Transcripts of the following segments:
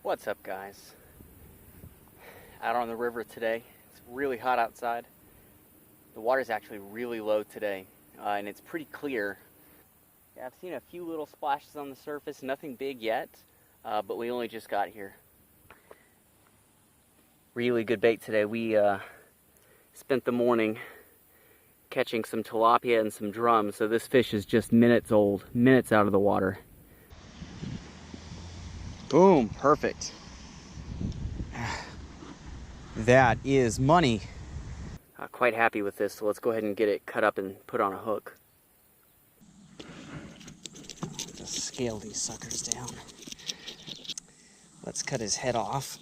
What's up, guys? Out on the river today. It's really hot outside. The water's actually really low today, and it's pretty clear. Yeah, I've seen a few little splashes on the surface, nothing big yet, but we only just got here. Really good bait today. We spent the morning catching some tilapia and some drum, so this fish is just minutes old, minutes out of the water. Boom, perfect. That is money. Quite happy with this, so let's go ahead and get it cut up and put on a hook. Just scale these suckers down. Let's cut his head off.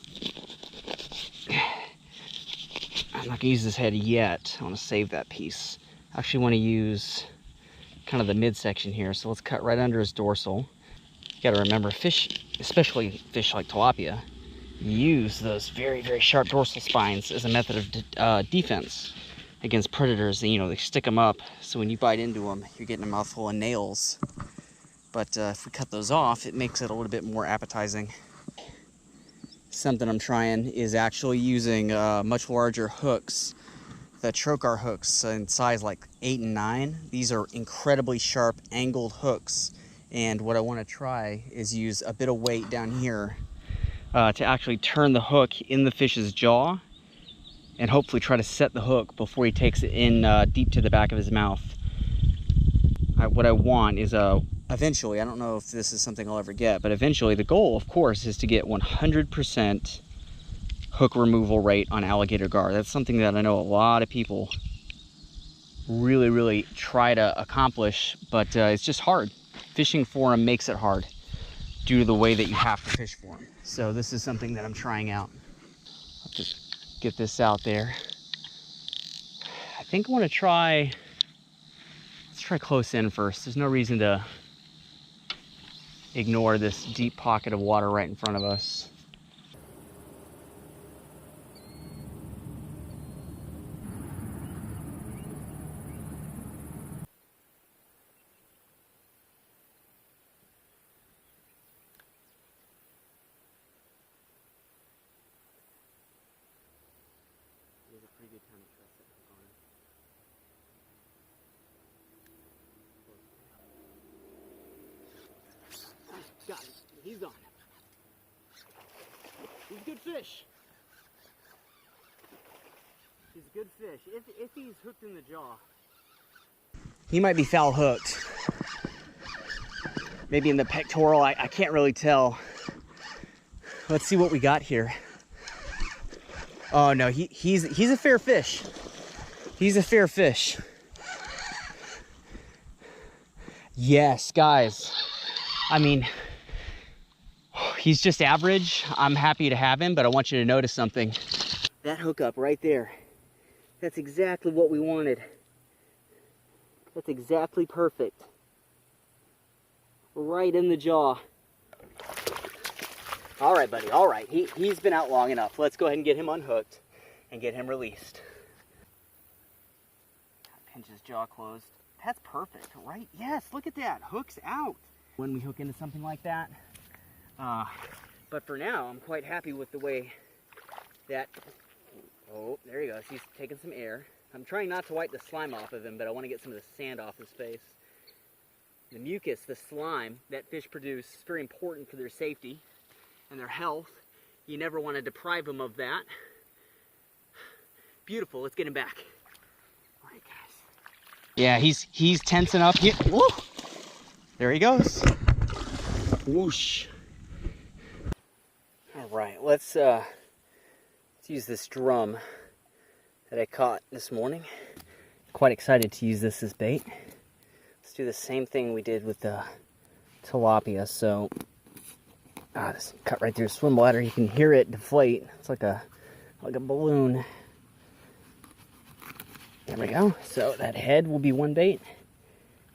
I'm not gonna use his head yet. I want to save that piece. I actually want to use kind of the midsection here, so let's cut right under his dorsal. You gotta remember, fish, especially fish like tilapia, use those very, very sharp dorsal spines as a method of defense against predators. You know, they stick them up, so when you bite into them, you're getting a mouthful of nails. But if we cut those off, it makes it a little bit more appetizing. Something I'm trying is actually using much larger hooks, the trocar hooks in size like 8 and 9. These are incredibly sharp angled hooks. And what I want to try is use a bit of weight down here to actually turn the hook in the fish's jaw and hopefully try to set the hook before he takes it in deep to the back of his mouth. What I want is eventually, I don't know if this is something I'll ever get, but eventually the goal, of course, is to get 100% hook removal rate on alligator gar. That's something that I know a lot of people really try to accomplish, but it's just hard. Fishing for them makes it hard due to the way that you have to fish for them. So this is something that I'm trying out. I'll just get this out there. I think I want to try, let's try close in first. There's no reason to ignore this deep pocket of water right in front of us. A pretty good time to trust it on. Got it. He's on. He's a good fish. He's a good fish. If he's hooked in the jaw. He might be foul hooked. Maybe in the pectoral. I can't really tell. Let's see what we got here. Oh no, he's a fair fish. He's a fair fish. Yes, guys. I mean, he's just average. I'm happy to have him, but I want you to notice something. That hookup right there. That's exactly what we wanted. That's exactly perfect. Right in the jaw. All right, buddy, all right. He's been out long enough. Let's go ahead and get him unhooked and get him released. Pinch his jaw closed. That's perfect, right? Yes, look at that. Hook's out when we hook into something like that. But for now, I'm quite happy with the way that... Oh, there he goes. He's taking some air. I'm trying not to wipe the slime off of him, but I want to get some of the sand off his face. The mucus, the slime that fish produce is very important for their safety and their health. You never want to deprive them of that. Beautiful. Let's get him back. All right, guys. Yeah, he's tensing up. Woo! There he goes. Whoosh. All right, let's use this drum that I caught this morning. Quite excited to use this as bait. Let's do the same thing we did with the tilapia. So, this cut right through the swim bladder. You can hear it deflate. It's like a balloon. There we go. So that head will be one bait,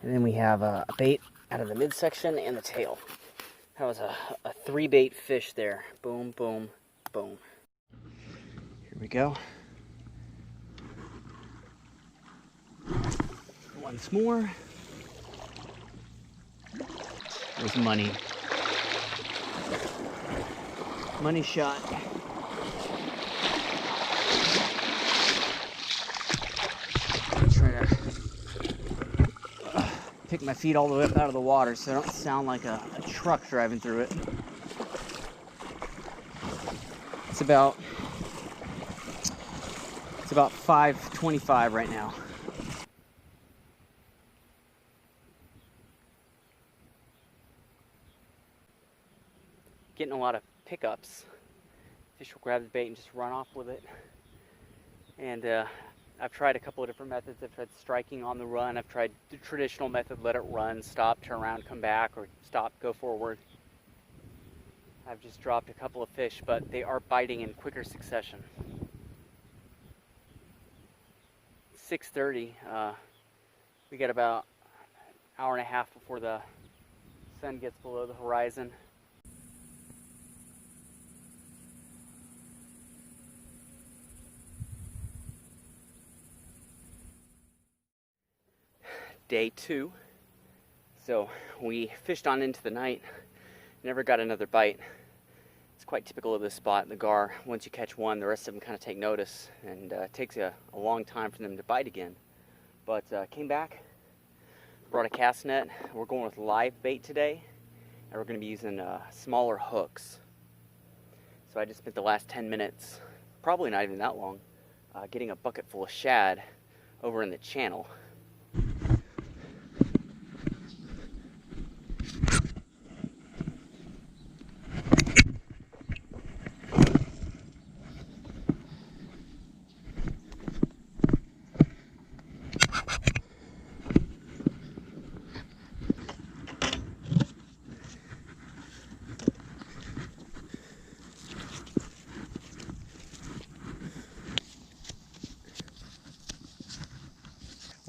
and then we have a bait out of the midsection and the tail. That was a 3-bait fish there. Boom, boom, boom. Here we go. Once more. There's money. Money shot. Try to pick my feet all the way up out of the water so I don't sound like a truck driving through it. It's about 5:25 right now. Getting a lot of pickups. Fish will grab the bait and just run off with it. And I've tried a couple of different methods. I've tried striking on the run. I've tried the traditional method, let it run, stop, turn around, come back, or stop, go forward. I've just dropped a couple of fish, but they are biting in quicker succession. 6:30. We got about an hour and a half before the sun gets below the horizon. Day 2. So we fished on into the night, never got another bite. It's quite typical of this spot in the Gar. Once you catch one, the rest of them kind of take notice, and it takes a long time for them to bite again. But came back, brought a cast net. We're going with live bait today, and we're going to be using smaller hooks. So I just spent the last 10 minutes, probably not even that long, getting a bucket full of shad over in the channel.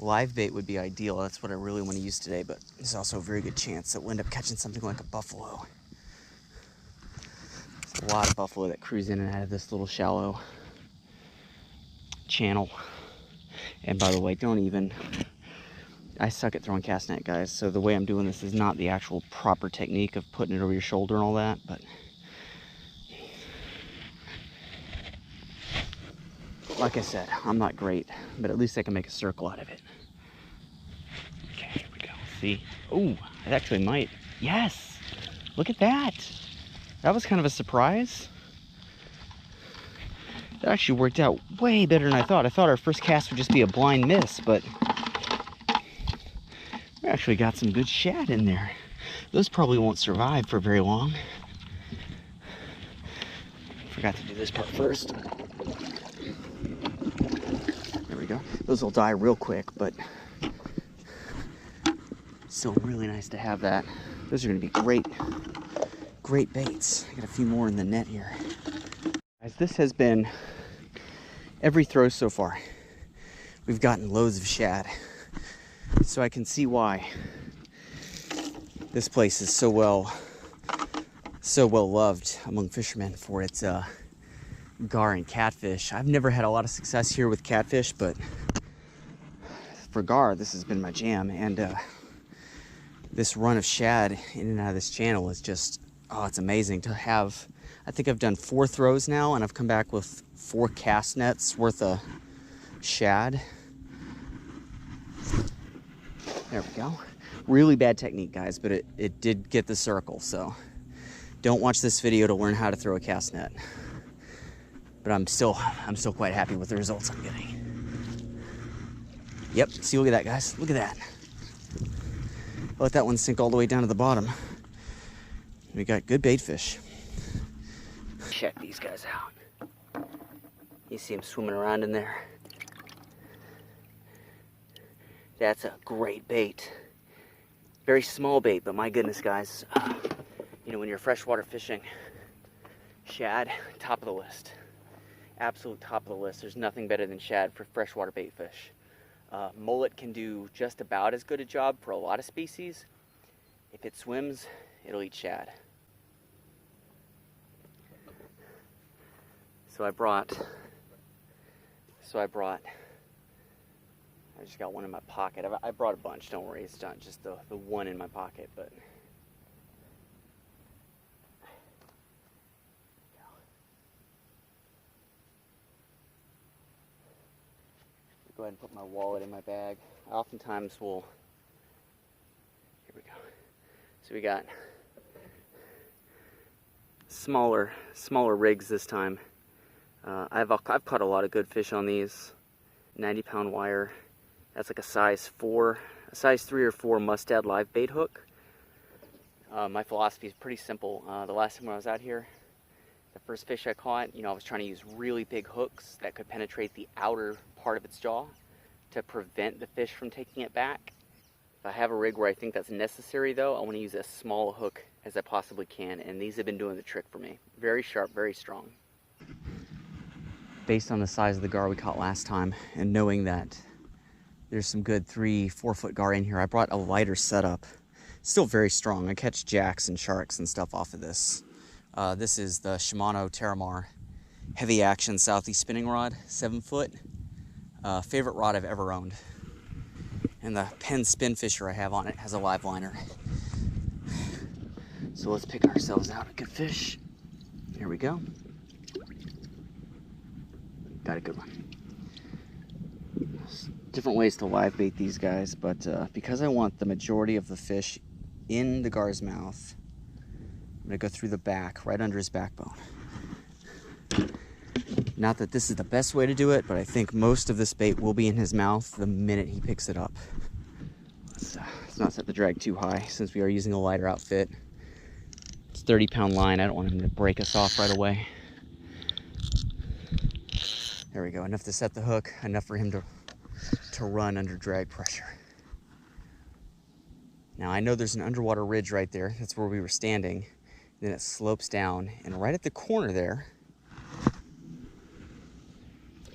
Live bait would be ideal. That's what I really want to use today, but there's also a very good chance that we'll end up catching something like a buffalo. There's a lot of buffalo that cruise in and out of this little shallow channel. And by the way, I suck at throwing cast net, guys, so the way I'm doing this is not the actual proper technique of putting it over your shoulder and all that, but like I said, I'm not great, but at least I can make a circle out of it. Okay, here we go. See? Oh, it actually might. Yes! Look at that! That was kind of a surprise. That actually worked out way better than I thought. I thought our first cast would just be a blind miss, but we actually got some good shad in there. Those probably won't survive for very long. Forgot to do this part first. There we go. Those will die real quick, but still really nice to have that. Those are going to be great baits. I got a few more in the net here. Guys, this has been every throw so far. We've gotten loads of shad, so I can see why this place is so well loved among fishermen for its gar and catfish. I've never had a lot of success here with catfish, but for gar, this has been my jam. And this run of shad in and out of this channel is just, oh, it's amazing to have. I think I've done 4 throws now, and I've come back with 4 cast nets worth of shad. There we go. Really bad technique, guys, but it did get the circle, so don't watch this video to learn how to throw a cast net. But I'm still quite happy with the results I'm getting. Yep, see, look at that, guys. Look at that. I'll let that one sink all the way down to the bottom. We got good bait fish. Check these guys out. You see them swimming around in there. That's a great bait. Very small bait, but my goodness, guys. You know, when you're freshwater fishing, shad, top of the list. Absolute top of the list. There's nothing better than shad for freshwater bait fish. Mullet can do just about as good a job for a lot of species. If it swims, it'll eat shad. So I just got one in my pocket. I brought a bunch, don't worry. It's not just the one in my pocket, but go ahead and put my wallet in my bag. I oftentimes will, here we go. So we got smaller rigs this time. I've caught a lot of good fish on these. 90-pound wire. That's like a size 3 or 4 mustad live bait hook. My philosophy is pretty simple. The last time when I was out here, the first fish I caught, I was trying to use really big hooks that could penetrate the outer part of its jaw to prevent the fish from taking it back. If I have a rig where I think that's necessary though, I want to use as small a hook as I possibly can, and these have been doing the trick for me. Very sharp, very strong. Based on the size of the gar we caught last time, and knowing that there's some good 3-4 foot gar in here, I brought a lighter setup. Still very strong. I catch jacks and sharks and stuff off of this. This is the Shimano Terramar heavy action southeast spinning rod, 7 foot. Favorite rod I've ever owned. And the Penn spin fisher I have on it has a live liner. So let's pick ourselves out a good fish. Here we go. Got a good one. Different ways to live bait these guys, but because I want the majority of the fish in the gar's mouth, I'm gonna go through the back, right under his backbone. Not that this is the best way to do it, but I think most of this bait will be in his mouth the minute he picks it up. Let's not set the drag too high since we are using a lighter outfit. It's 30-pound line. I don't want him to break us off right away. There we go. Enough to set the hook, enough for him to run under drag pressure. Now I know there's an underwater ridge right there. That's where we were standing. Then it slopes down, and right at the corner there,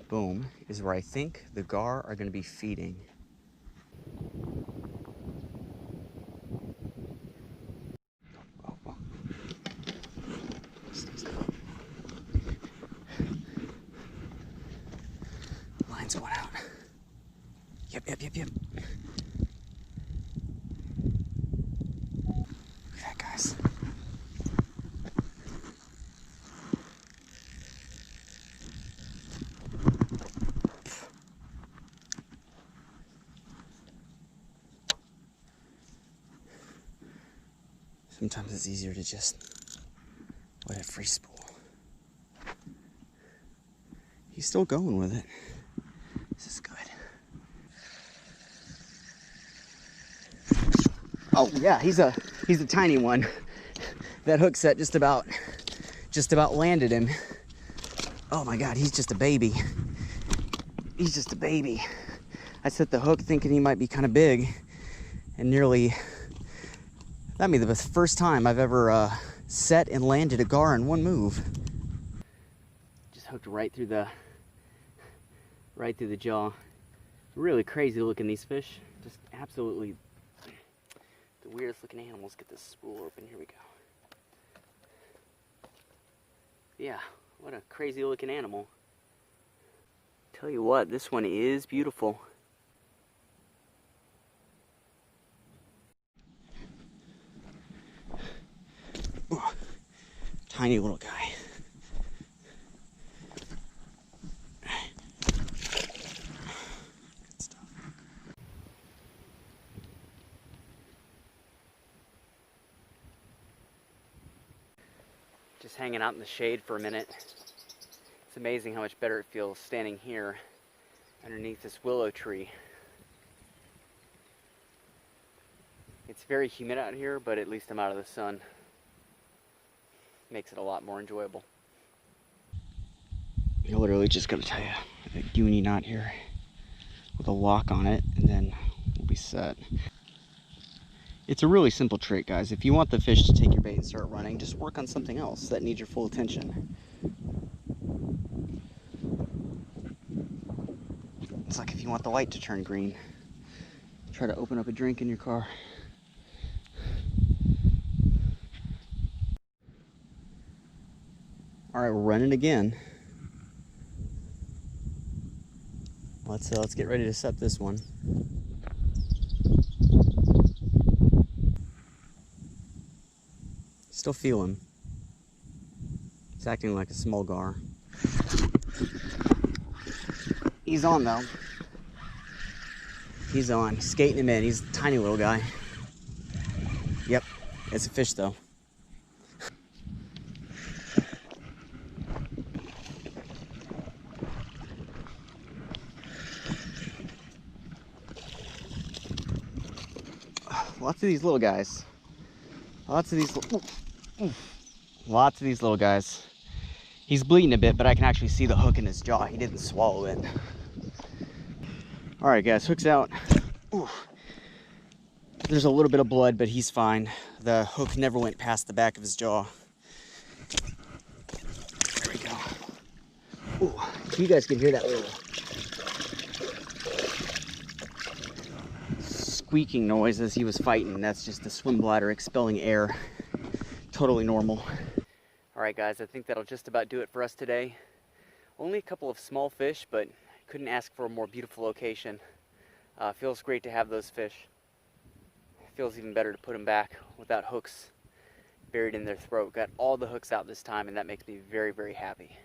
boom, is where I think the gar are going to be feeding. Line's going out. Yep. Look at that, guys. Sometimes it's easier to just let it free spool. He's still going with it. This is good. Oh yeah, he's a tiny one. That hook set just about landed him. Oh my God, he's just a baby. He's just a baby. I set the hook thinking he might be kind of big, and that may be the first time I've ever set and landed a gar in one move. Just hooked right through the jaw. Really crazy looking, these fish. Just absolutely the weirdest looking animals. Get this spool open. Here we go. Yeah, what a crazy looking animal. Tell you what, this one is beautiful. Ooh, tiny little guy. Good stuff. Just hanging out in the shade for a minute. It's amazing how much better it feels standing here underneath this willow tree. It's very humid out here, but at least I'm out of the sun. Makes it a lot more enjoyable. You literally just gotta tie a uni knot here with a lock on it, and then we'll be set. It's a really simple trick, guys. If you want the fish to take your bait and start running, just work on something else that needs your full attention. It's like if you want the light to turn green, try to open up a drink in your car. All right, we're running again. Let's get ready to set this one. Still feel him. It's acting like a small gar. He's on though. He's on. Skating him in. He's a tiny little guy. Yep, it's a fish though. Lots of these little guys. Lots of these little guys. He's bleeding a bit, but I can actually see the hook in his jaw. He didn't swallow it. All right, guys, hook's out. Ooh. There's a little bit of blood, but he's fine. The hook never went past the back of his jaw. There we go. Ooh, you guys can hear that little squeaking noise as he was fighting. That's just the swim bladder expelling air. Totally normal. All right, guys, I think that'll just about do it for us today. Only a couple of small fish, but couldn't ask for a more beautiful location. Feels great to have those fish. Feels even better to put them back without hooks buried in their throat. Got all the hooks out this time, and that makes me very, very happy.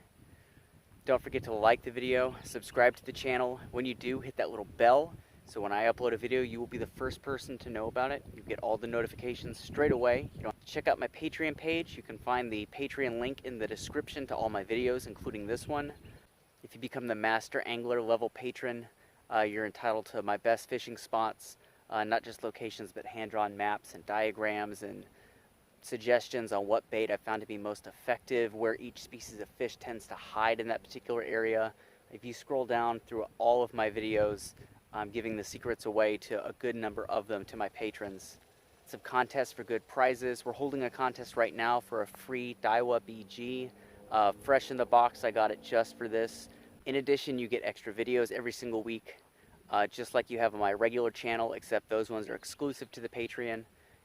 Don't forget to like the video, subscribe to the channel. When you do, hit that little bell, so when I upload a video, you will be the first person to know about it. You get all the notifications straight away. You don't have to check out my Patreon page. You can find the Patreon link in the description to all my videos, including this one. If you become the Master Angler level patron, you're entitled to my best fishing spots, not just locations, but hand-drawn maps and diagrams and suggestions on what bait I found to be most effective, where each species of fish tends to hide in that particular area. If you scroll down through all of my videos, I'm giving the secrets away to a good number of them to my patrons. Some contests for good prizes. We're holding a contest right now for a free Daiwa BG. Fresh in the box, I got it just for this. In addition, you get extra videos every single week, just like you have on my regular channel, except those ones are exclusive to the Patreon.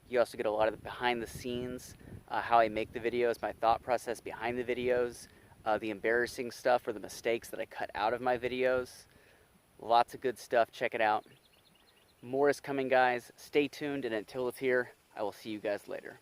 You also get a lot of the behind the scenes, how I make the videos, my thought process behind the videos, the embarrassing stuff or the mistakes that I cut out of my videos. Lots of good stuff. Check it out. More is coming, guys. Stay tuned, and until it's here, I will see you guys later.